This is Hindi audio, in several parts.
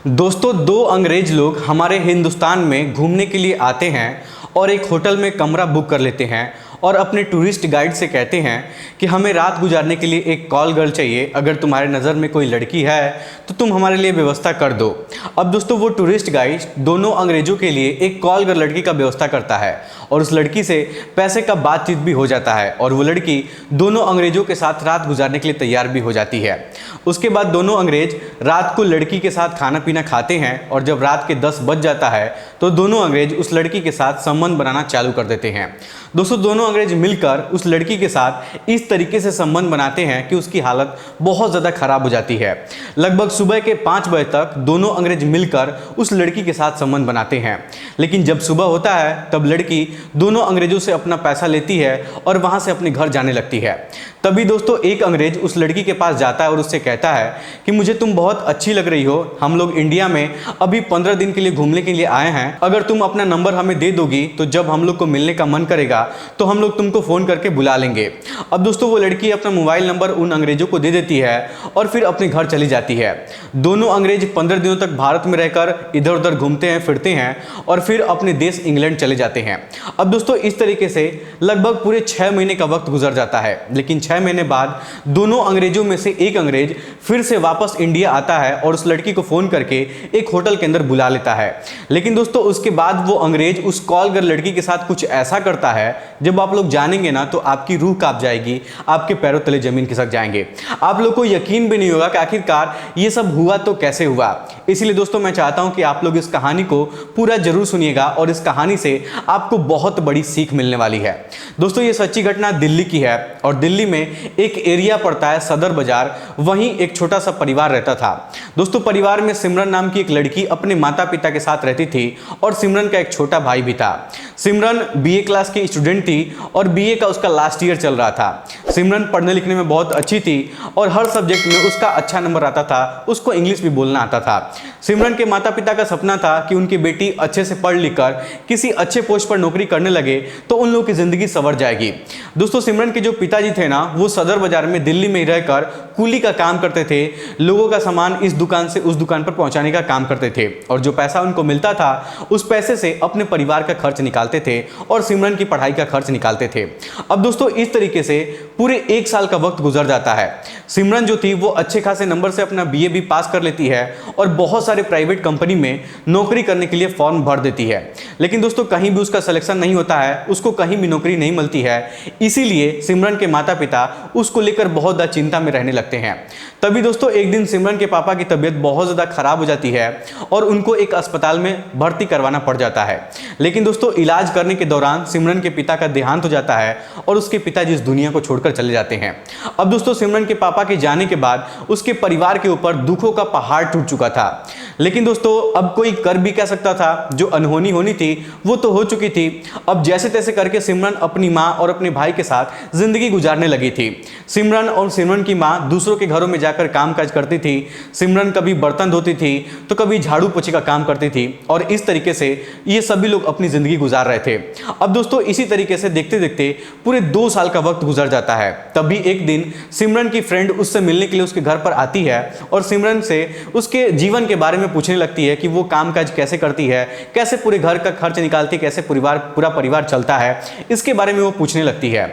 दोस्तों, दो अंग्रेज लोग हमारे हिंदुस्तान में घूमने के लिए आते हैं और एक होटल में कमरा बुक कर लेते हैं और अपने टूरिस्ट गाइड से कहते हैं कि हमें रात गुजारने के लिए एक कॉल गर्ल चाहिए। अगर तुम्हारे नज़र में कोई लड़की है तो तुम हमारे लिए व्यवस्था कर दो। अब दोस्तों, वो टूरिस्ट गाइड दोनों अंग्रेजों के लिए एक कॉल गर्ल लड़की का व्यवस्था करता है और उस लड़की से पैसे का बातचीत भी हो जाता है और वो लड़की दोनों अंग्रेजों के साथ रात गुजारने के लिए तैयार भी हो जाती है। उसके बाद दोनों अंग्रेज रात को लड़की के साथ खाना पीना खाते हैं और जब रात के 10 बज जाता है तो दोनों अंग्रेज उस लड़की के साथ संबंध बनाना चालू कर देते हैं। दोस्तों, दोनों अंग्रेज मिलकर उस लड़की के साथ इस तरीके से संबंध बनाते हैं कि उसकी हालत बहुत ज़्यादा खराब हो जाती है। लगभग सुबह के 5 बजे तक दोनों अंग्रेज मिलकर उस लड़की के साथ संबंध बनाते हैं, लेकिन जब सुबह होता है तब लड़की दोनों अंग्रेजों से अपना पैसा लेती है और वहाँ से अपने घर जाने लगती है। तभी दोस्तों, एक अंग्रेज उस लड़की के पास जाता है और उससे कहता है कि मुझे तुम बहुत अच्छी लग रही हो, हम लोग इंडिया में अभी 15 दिन के लिए घूमने के लिए आए हैं, अगर तुम अपना नंबर हमें दे दोगी तो जब हम लोग को मिलने का मन करेगा तो हम लोग तुमको फ़ोन करके बुला लेंगे। अब दोस्तों, वो लड़की अपना मोबाइल नंबर उन अंग्रेजों को दे देती है और फिर अपने घर चली जाती है। दोनों अंग्रेज 15 दिनों तक भारत में रहकर इधर उधर घूमते हैं फिरते हैं और फिर अपने देश इंग्लैंड चले जाते हैं। अब दोस्तों, इस तरीके से लगभग पूरे 6 महीने का वक्त गुजर जाता है, लेकिन 6 महीने बाद दोनों अंग्रेजों में से एक अंग्रेज फिर से वापस इंडिया आता है और उस लड़की को फ़ोन करके एक होटल के अंदर बुला लेता है। लेकिन दोस्तों, उसके बाद वो अंग्रेज उस कॉल गर्ल लड़की के साथ कुछ ऐसा करता है, जब आप लोग जानेंगे ना तो आपकी रूह कांप जाएगी, आपके पैरों तले जमीन खिसक जाएंगे। आप लोग को यकीन भी नहीं होगा कि आखिरकार ये सब हुआ तो कैसे हुआ। इसलिए दोस्तों, मैं चाहता हूं कि आप लोग इस कहानी को पूरा जरूर सुनिएगा और इस कहानी से आपको बहुत बड़ी सीख मिलने वाली है। दोस्तों, ये सच्ची घटना दिल्ली की है और दिल्ली में एक एरिया पड़ता है सदर बाजार, वहीं एक छोटा सा परिवार रहता था। दोस्तों, परिवार में सिमरन नाम की एक लड़की अपने माता पिता के साथ रहती थी और सिमरन का एक छोटा भाई भी था। सिमरन बीए क्लास की स्टूडेंट थी और बीए का उसका लास्ट ईयर चल रहा था। सिमरन पढ़ने लिखने में बहुत अच्छी थी और हर सब्जेक्ट में उसका अच्छा नंबर आता था, उसको इंग्लिश भी बोलना आता था। सिमरन के माता पिता का सपना था कि उनकी बेटी अच्छे से पढ़ लिख कर किसी अच्छे पोस्ट पर नौकरी करने लगे तो उन लोगों की जिंदगी संवर जाएगी। दोस्तों, सिमरन के जो पिताजी थे ना, वो सदर बाजार में दिल्ली में ही रहकर कूली का काम करते थे, लोगों का सामान इस दुकान से उस दुकान पर पहुंचाने का काम करते थे और जो पैसा उनको मिलता था उस पैसे से अपने परिवार का खर्च निकालते थे और सिमरन की पढ़ाई का खर्च निकालते थे। अब दोस्तों, इस तरीके से पूरे 1 साल का वक्त गुजर जाता है। सिमरन जो थी वो अच्छे खासे नंबर से अपना बीए भी पास कर लेती है और बहुत सारे प्राइवेट कंपनी में नौकरी करने के लिए फॉर्म भर देती है, लेकिन दोस्तों कहीं भी उसका सिलेक्शन नहीं होता है, उसको कहीं भी नौकरी नहीं मिलती है। इसीलिए सिमरन के माता पिता उसको लेकर बहुत ज़्यादा चिंता में रहने लगते हैं। तभी दोस्तों, एक दिन सिमरन के पापा की तबीयत बहुत ज़्यादा खराब हो जाती है और उनको एक अस्पताल में भर्ती करवाना पड़ जाता है। लेकिन दोस्तों, इलाज करने के दौरान सिमरन के पिता का देहांत हो जाता है और उसके पिताजी इस दुनिया को छोड़कर चले जाते हैं। अब दोस्तों, सिमरन के पापा के जाने के बाद उसके परिवार के ऊपर दुखों का पहाड़ टूट चुका था। लेकिन दोस्तों, अब कोई कर भी क्या सकता था, जो अनहोनी होनी थी वो तो हो चुकी थी। अब जैसे तैसे करके सिमरन अपनी माँ और अपने भाई के साथ जिंदगी गुजारने लगी थी। सिमरन और सिमरन की माँ दूसरों के घरों में जाकर कामकाज करती थी। सिमरन कभी बर्तन धोती थी तो कभी झाड़ू पोछे का काम करती थी और इस तरीके से ये सभी लोग अपनी जिंदगी गुजार रहे थे। अब दोस्तों, इसी तरीके से देखते देखते पूरे 2 साल का वक्त गुजर जाता है। तभी एक दिन सिमरन की फ्रेंड उससे मिलने के लिए उसके घर पर आती है और सिमरन से उसके जीवन के बारे में पूछने लगती है कि वो कामकाज कैसे करती है, कैसे पूरे घर का खर्च निकालती है, कैसे पूरा परिवार चलता है, इसके बारे में वो पूछने लगती है।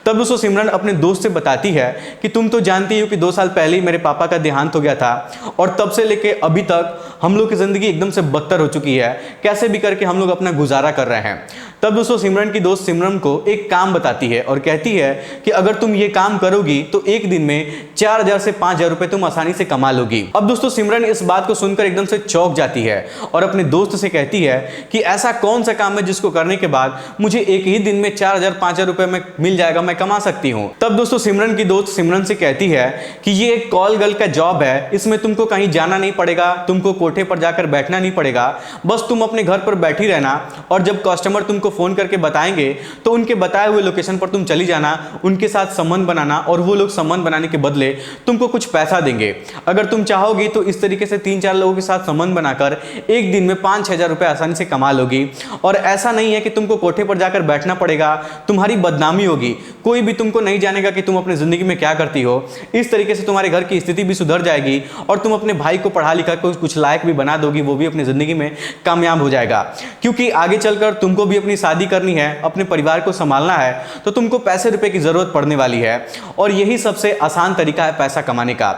तब दोस्तों, सिमरन अपने दोस्त से बताती है कि तुम तो जानती हो कि 2 साल पहले ही मेरे पापा का देहांत हो गया था और तब से लेके अभी तक हम लोग की जिंदगी एकदम से बदतर हो चुकी है, कैसे भी करके हम लोग अपना गुजारा कर रहे हैं। तब दोस्तों, सिमरन की दोस्त सिमरन को एक काम बताती है और कहती है कि अगर तुम ये काम करोगी तो एक दिन में 4000 से 5000 रुपए तुम आसानी से कमा लोगी। अब दोस्तों, सिमरन इस बात को सुनकर एकदम से चौंक जाती है और अपने दोस्त से कहती है कि ऐसा कौन सा काम है जिसको करने के बाद मुझे एक ही दिन में 4000 5000 रुपए में मिल जाएगा, मैं कमा सकती हूँ। तब दोस्तों, सिमरन की दोस्त सिमरन से कहती है कि ये एक कॉल गर्ल का जॉब है, इसमें तुमको कहीं जाना नहीं पड़ेगा, तुमको कोठे पर जाकर बैठना नहीं पड़ेगा, बस तुम अपने घर पर बैठी रहना और जब कस्टमर तुमको को फ़ोन करके बताएंगे तो उनके बताए हुए लोकेशन पर तुम चली जाना, उनके साथ संबंध बनाना और वो लोग संबंध बनाने के बदले तुमको कुछ पैसा देंगे। अगर तुम चाहोगी तो इस तरीके से 3-4 लोगों के साथ संबंध बनाकर एक दिन में 5-6 हज़ार रुपये आसानी से कमा लोगी। और ऐसा नहीं है कि तुमको कोठे पर जाकर बैठना पड़ेगा, तुम्हारी बदनामी होगी, कोई भी तुमको नहीं जानेगा कि तुम अपनी ज़िंदगी में क्या करती हो। इस तरीके से तुम्हारे घर की स्थिति भी सुधर जाएगी और तुम अपने भाई को पढ़ा लिखा कुछ लायक भी बना दोगी, वो भी अपनी ज़िंदगी में कामयाब हो जाएगा। क्योंकि आगे चलकर तुमको भी अपनी शादी करनी है, अपने परिवार को संभालना है, तो तुमको पैसे रुपए की ज़रूरत पड़ने वाली है और यही सबसे आसान तरीका है पैसा कमाने का।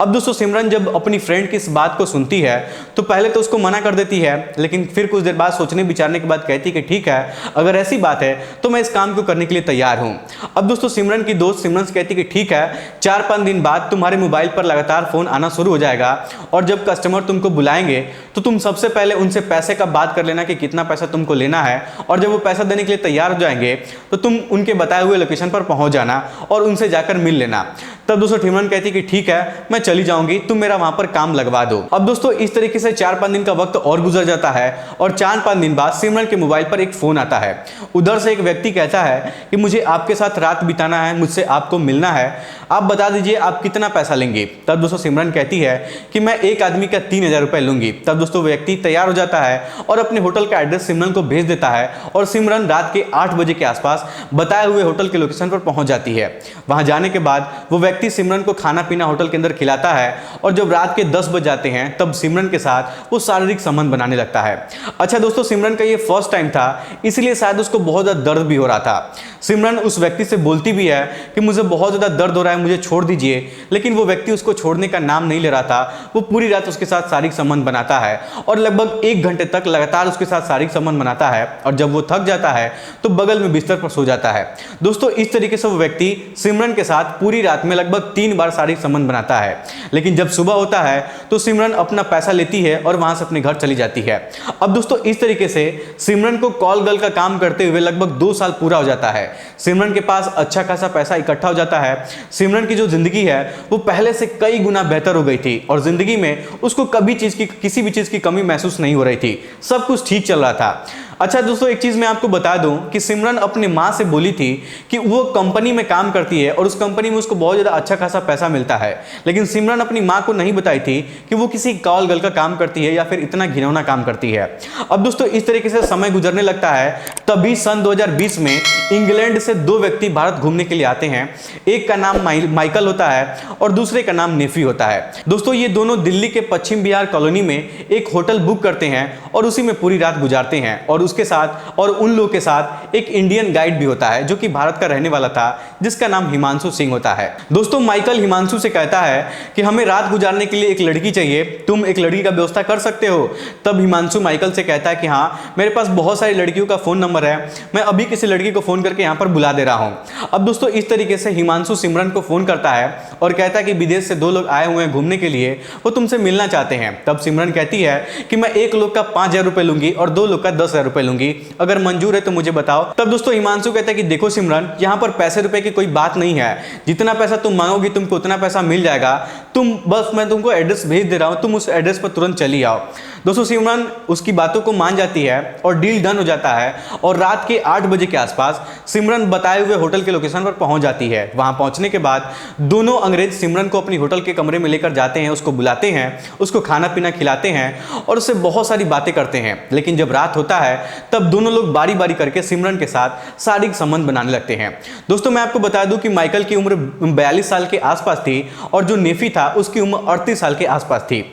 अब दोस्तों सिमरन जब अपनी फ्रेंड की इस बात को सुनती है तो पहले तो उसको मना कर देती है, लेकिन फिर कुछ देर बाद सोचने विचारने के बाद कहती है कि ठीक है, अगर ऐसी बात है तो मैं इस काम को करने के लिए तैयार हूं। अब दोस्तों सिमरन की दोस्त सिमरन से कहती है कि ठीक है, 4-5 दिन बाद तुम्हारे मोबाइल पर लगातार फोन आना शुरू हो जाएगा और जब कस्टमर तुमको बुलाएंगे तो तुम सबसे पहले उनसे पैसे का बात कर लेना कि कितना पैसा तुमको लेना है, और जब वो पैसा देने के लिए तैयार हो जाएंगे तो तुम उनके बताए हुए लोकेशन पर पहुंच जाना और उनसे जाकर मिल लेना। तब दोस्तों सिमरन कहती है कि ठीक है, मैं चली जाऊंगी, तुम मेरा वहां पर काम लगवा दो। अब दोस्तों इस तरीके से 4-5 दिन का वक्त और गुजर जाता है और 4-5 दिन बाद सिमरन के मोबाइल पर एक फोन आता है। उधर से एक व्यक्ति कहता है कि मुझे आपके साथ रात बिताना है, मुझसे आपको मिलना है, आप बता दीजिए आप कितना पैसा लेंगे। तब दोस्तों सिमरन कहती है कि मैं एक आदमी का 3,000 रुपए लूंगी। तब दोस्तों व्यक्ति तैयार हो जाता है और अपने होटल का एड्रेस सिमरन को भेज देता है और सिमरन रात के 8 बजे के आसपास बताए हुए होटल के लोकेशन पर पहुंच जाती है। वहां जाने के बाद वो व्यक्ति सिमरन को खाना पीना होटल के अंदर खिलाता है और जब रात के 10 बज जाते हैं तब सिमरन के साथ वो शारीरिक संबंध बनाने लगता है। अच्छा दोस्तों सिमरन का ये फर्स्ट टाइम था, इसलिए शायद उसको बहुत ज़्यादा दर्द भी हो रहा था। सिमरन उस व्यक्ति से बोलती भी है कि मुझे बहुत ज़्यादा दर्द हो रहा है, मुझे छोड़ दीजिए, लेकिन वो व्यक्ति उसको छोड़ने का नाम नहीं ले रहा था। वो पूरी रात उसके साथ शारीरिक संबंध बनाता है और लगभग 1 घंटे तक लगातार उसके साथ शारीरिक संबंध बनाता है और जब वो थक जाता है तो बगल में बिस्तर पर सो जाता है। दोस्तों इस तरीके से वो व्यक्ति सिमरन के साथ पूरी रात में लगभग 3 बार शारीरिक संबंध बनाता है, लेकिन जब सुबह होता है तो सिमरन अपना पैसा लेती है और वहां से अपने घर चली जाती है। अब दोस्तों इस तरीके से सिमरन को कॉल गर्ल का काम करते हुए लगभग 2 साल पूरा हो जाता है। सिमरन के पास अच्छा खासा पैसा इकट्ठा हो जाता है। सिमरन की जो जिंदगी है वो पहले से कई गुना बेहतर हो गई थी और जिंदगी में उसको किसी भी चीज की कमी महसूस नहीं हो रही थी, सब कुछ ठीक चल रहा था। अच्छा दोस्तों एक चीज़ मैं आपको बता दूं कि सिमरन अपनी माँ से बोली थी कि वो कंपनी में काम करती है और उस कंपनी में उसको बहुत ज़्यादा अच्छा खासा पैसा मिलता है, लेकिन सिमरन अपनी माँ को नहीं बताई थी कि वो किसी कॉल गर्ल का काम करती है या फिर इतना घिनौना काम करती है। अब दोस्तों इस तरीके से समय गुजरने लगता है, तभी सन 2020 में इंग्लैंड से 2 व्यक्ति भारत घूमने के लिए आते हैं। एक का नाम माइकल होता है और दूसरे का नाम नेफी होता है। दोस्तों ये दोनों दिल्ली के पश्चिम बिहार कॉलोनी में एक होटल बुक करते हैं और उसी में पूरी रात गुजारते हैं और उसके साथ और उन लोगों के साथ एक इंडियन गाइड भी होता है जो कि भारत का रहने वाला था, जिसका नाम हिमांशु सिंह होता है। दोस्तों माइकल हिमांशु से कहता है कि हमें रात गुजारने के लिए एक लड़की चाहिए, तुम एक लड़की का व्यवस्था कर सकते हो। तब हिमांशु माइकल से कहता है कि हाँ मेरे पास बहुत सारी लड़कियों का फोन नंबर है, मैं अभी किसी लड़की को फोन करके यहाँ पर बुला दे रहा हूँ। अब दोस्तों इस तरीके से हिमांशु सिमरन को फोन करता है और कहता है कि विदेश से 2 लोग आए हुए हैं घूमने के लिए, वो तुमसे मिलना चाहते हैं। तब सिमरन कहती है कि मैं एक लोग का 5,000 रुपए लूंगी और 2 लोग का 10,000 रुपए लूंगी, अगर मंजूर है तो मुझे बताओ। तब दोस्तों हिमांशु कहता है कि देखो सिमरन, यहाँ पर पैसे रुपए की कोई बात नहीं है, जितना पैसा तुम मांगोगी तुमको उतना पैसा मिल जाएगा, तुम बस मैं तुमको एड्रेस भेज दे रहा हूँ, तुम उस एड्रेस पर तुरंत चली आओ। दोस्तों सिमरन उसकी बातों को मान जाती है और डील डन हो जाता है और रात के 8 बजे के आसपास सिमरन बताए हुए होटल के लोकेशन पर पहुंच जाती है। वहां पहुंचने के बाद दोनों अंग्रेज सिमरन को अपनी होटल के कमरे में लेकर जाते हैं, उसको बुलाते हैं, उसको खाना पीना खिलाते हैं और उससे बहुत सारी बातें करते हैं। लेकिन जब रात होता है तब दोनों लोग बारी बारी करके सिमरन के साथ शारीरिक संबंध बनाने लगते हैं। दोस्तों मैं आपको बता दूं कि माइकल की उम्र 42 साल के आसपास थी और जो नेफी था उसकी उम्र 38 साल के आसपास थी।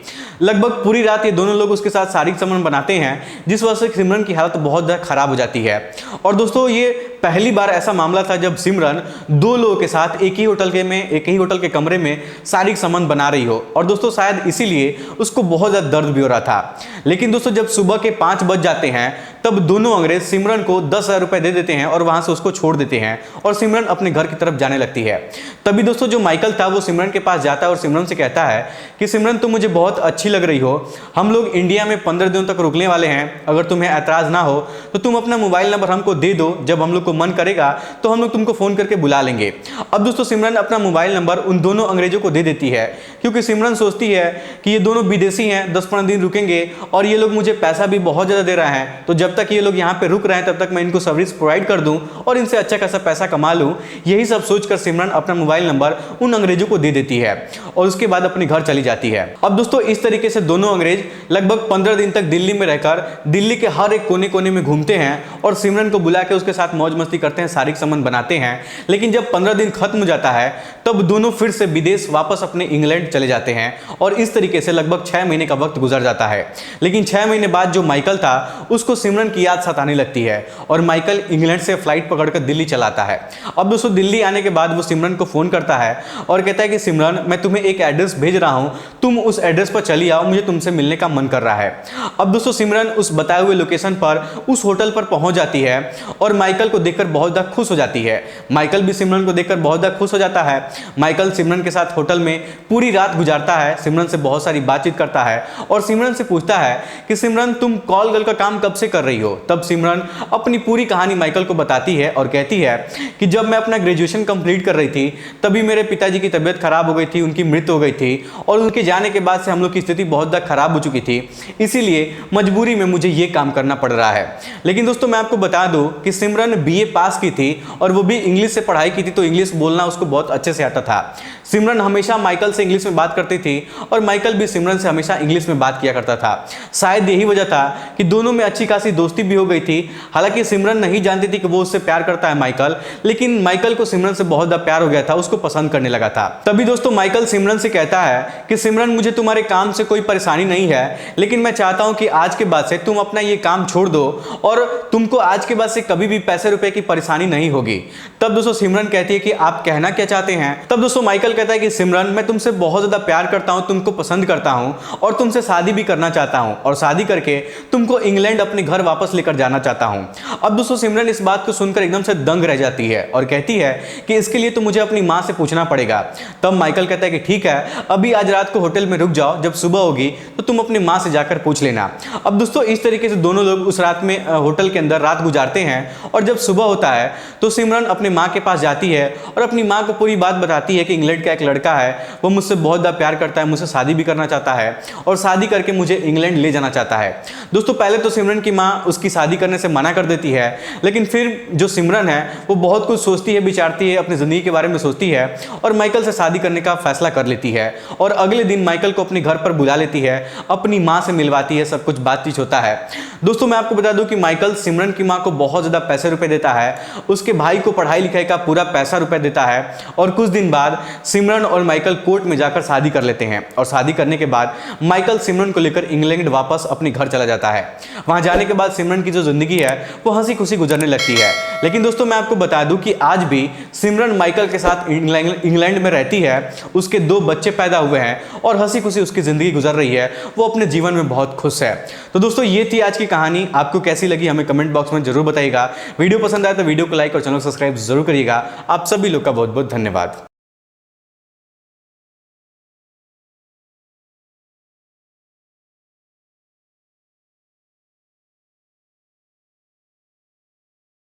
लगभग पूरी रात ये दोनों लोग उसके साथ शारीरिक संबंध बनाते हैं, जिस वजह से सिमरन की हालत बहुत ज़्यादा खराब हो जाती है। और दोस्तों ये पहली बार ऐसा मामला था जब सिमरन 2 लोगों के साथ एक ही होटल के कमरे में शारीरिक संबंध बना रही हो, और दोस्तों शायद इसीलिए उसको बहुत ज़्यादा दर्द भी हो रहा था। लेकिन दोस्तों जब सुबह के 5 बज जाते हैं तब दोनों अंग्रेज सिमरन को 10,000 रुपए दे देते हैं और वहां से उसको छोड़ देते हैं और सिमरन अपने घर की तरफ जाने लगती है। तभी दोस्तों जो माइकल था वो सिमरन के पास जाता है और सिमरन से कहता है कि सिमरन तुम मुझे बहुत अच्छी लग रही हो, हम लोग इंडिया में 15 दिनों तक रुकने वाले हैं, अगर तुम्हें ऐतराज ना हो तो तुम अपना मोबाइल नंबर हमको दे दो, जब हम लोग को मन करेगा तो हम लोग तुमको फोन करके बुला लेंगे। अब दोस्तों सिमरन अपना मोबाइल नंबर उन दोनों अंग्रेजों को दे देती है, क्योंकि सिमरन सोचती है कि ये दोनों विदेशी हैं, 10-15 दिन रुकेंगे और ये लोग मुझे पैसा भी बहुत ज़्यादा दे रहे हैं, तो जब जब तक ये लोग यहाँ पे रुक रहे हैं तब तक मैं इनको सर्विस प्रोवाइड कर दूं और इनसे अच्छा खासा पैसा कमा लूं। यही सब सोचकर सिमरन अपना मोबाइल नंबर उन अंग्रेजों को दे देती है और उसके बाद अपने घर चली जाती है। अब दोस्तों इस तरीके से दोनों अंग्रेज लगभग 15 दिन तक दिल्ली में रहकर दिल्ली के हर एक कोने कोने में घूमते हैं और सिमरन को बुला के उसके साथ मौज मस्ती करते हैं, शारीरिक संबंध बनाते हैं। लेकिन जब 15 दिन खत्म हो जाता है तब दोनों फिर से विदेश वापस अपने इंग्लैंड चले जाते हैं और इस तरीके से लगभग 6 महीने का वक्त गुजर जाता है। लेकिन 6 महीने बाद जो माइकल था उसको सिमरन की याद सताने लगती है और माइकल इंग्लैंड से फ्लाइट पकड़कर दिल्ली चला आता है। अब दोस्तों दिल्ली आने के बाद वो सिमरन को फोन करता है और कहता है कि सिमरन, मैं तुम्हें एक एड्रेस भेज रहा हूं, तुम उस एड्रेस पर चली आओ, मुझे तुमसे मिलने का मन कर रहा है। अब दोस्तों सिमरन उस बताए हुए लोकेशन पर उस होटल पर पहुंच जाती है और माइकल को देखकर बहुत ज्यादा खुश हो जाती है। माइकल भी सिमरन को देखकर बहुत ज्यादा खुश हो जाता है। माइकल सिमरन के साथ होटल में पूरी रात गुजारता है, सिमरन से बहुत सारी बातचीत करता है और सिमरन से पूछता है कि सिमरन तुम कॉल गर्ल का काम कब से कर रही हो। तब सिमरन अपनी पूरी कहानी माइकल को बताती है और कहती है कि जब मैं अपना ग्रेजुएशन कंप्लीट कर रही थी तभी मेरे पिताजी की तबीयत खराब हो गई थी, उनकी मृत्यु हो गई थी और उनके जाने के बाद से हम लोग की स्थिति बहुत ज़्यादा खराब हो चुकी थी, इसीलिए मजबूरी में मुझे ये काम करना पड़ रहा है। लेकिन दोस्तों मैं आपको बता दूं कि सिमरन बीए पास की थी और वो भी इंग्लिश से पढ़ाई की थी, तो इंग्लिश बोलना उसको बहुत अच्छे से आता था। सिमरन हमेशा माइकल से इंग्लिश में बात करती थी और माइकल भी सिमरन से हमेशा इंग्लिश में बात किया करता था। शायद यही वजह था कि दोनों में अच्छी खासी दोस्ती भी हो गई थी। हालांकि सिमरन नहीं जानती थी कि वो उससे प्यार करता है माइकल, लेकिन माइकल को सिमरन से बहुत ज्यादा प्यार हो गया था, उसको पसंद करने लगा था। तभी दोस्तों माइकल सिमरन से कहता है कि सिमरन, मुझे तुम्हारे काम से कोई परेशानी नहीं है, लेकिन मैं चाहता हूं कि आज के बाद से तुम अपना ये काम छोड़ दो और तुमको आज के बाद से कभी भी पैसे रुपए की परेशानी नहीं होगी। तब दोस्तों सिमरन कहती है कि आप कहना क्या चाहते हैं। तब दोस्तों माइकल कहता है कि सिमरन, मैं तुमसे बहुत ज्यादा प्यार करता हूं, तुमको पसंद करता हूं और तुमसे शादी भी करना चाहता हूं और शादी करके तुमको इंग्लैंड अपने घर वापस लेकर जाना चाहता हूं। अब दोस्तों सिमरन इस बात को सुनकर एकदम से दंग रह जाती है और कहती है कि इसके लिए तो मुझे अपनी मां से पूछना पड़ेगा। तब माइकल कहता है कि ठीक है, अभी आज रात को होटल में रुक जाओ, जब सुबह होगी तो तुम अपनी मां से जाकर पूछ लेना। अब दोस्तों इस तरीके से दोनों लोग उस रात में होटल के अंदर रात गुजारते हैं और जब सुबह होता है तो सिमरन अपनी मां के पास जाती है और अपनी मां को पूरी बात बताती है कि इंग्लैंड का एक लड़का है, वो मुझसे बहुत ज़्यादा प्यार करता है, मुझसे शादी भी करना चाहता है और शादी करके मुझे इंग्लैंड ले जाना चाहता है। दोस्तों पहले तो सिमरन की मां उसकी शादी करने से मना कर देती है, लेकिन फिर जो सिमरन है वो बहुत कुछ सोचती है, विचारती है, अपनी ज़िंदगी के बारे में सोचती है और माइकल से शादी करने का फैसला कर लेती है और अगले दिन माइकल को अपने घर पर बुला लेती है, अपनी मां से मिलवाती है, सब कुछ बातचीत होता है। दोस्तों मैं आपको बता दूं कि माइकल सिमरन की मां को बहुत ज़्यादा पैसे रुपए देता है, उसके भाई को पढ़ाई लिखाई का पूरा पैसा रुपए देता है और कुछ दिन बाद सिमरन और माइकल कोर्ट में जाकर शादी कर लेते हैं और शादी करने के बाद माइकल सिमरन को लेकर इंग्लैंड वापस अपने घर चला जाता है। वहां जाने के बाद सिमरन की जो जिंदगी है वो हंसी खुशी गुजरने लगती है। लेकिन दोस्तों मैं आपको बता दूं कि आज भी सिमरन माइकल के साथ इंग्लैंड में रहती है, उसके 2 बच्चे पैदा हुए हैं और हंसी खुशी उसकी जिंदगी गुजर रही है, वो अपने जीवन में बहुत खुश है। तो दोस्तों ये थी आज की कहानी, आपको कैसी लगी हमें कमेंट बॉक्स में जरूर बताइएगा। वीडियो पसंद आए तो वीडियो को लाइक और चैनल को सब्सक्राइब जरूर करिएगा। आप सभी लोग का बहुत बहुत धन्यवाद।